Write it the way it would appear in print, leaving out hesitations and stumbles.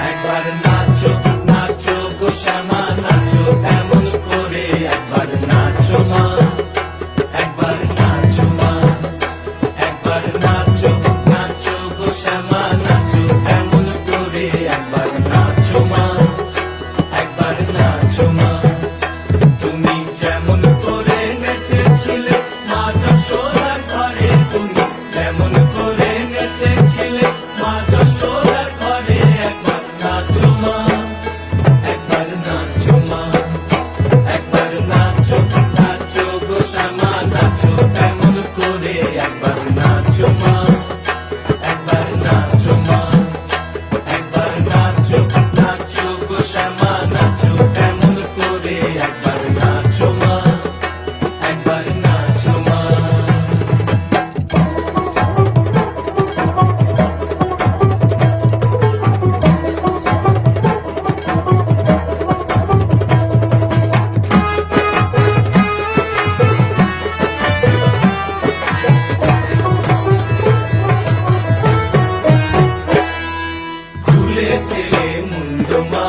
একবার নাচো নাচো গো শ্যামা নাচো এমন করে, একবার নাচো মা, একবার নাচো মা, একবার নাচো নাচো গো শ্যামা নাচো এমন করে, একবার নাচো মা, একবার নাচো মা। তুমি যেমন করে নেচেছিলে মা যশোদার ঘরে, তুমি যেমন করে নেচেছিলে মা যশোদার ঘরে, একবার নাচো মা, একবার নাচো মা, একবার নাচো নাচো গো শ্যামা নাচো এমন করে, একবার নাচো মা, একবার নাচো মা, একবার নাচো নাচো গো শ্যামা নাচো এমন করে, একবার নাচো মা, একবার নাচো মা। খুলে দিলে মুন্ড মা,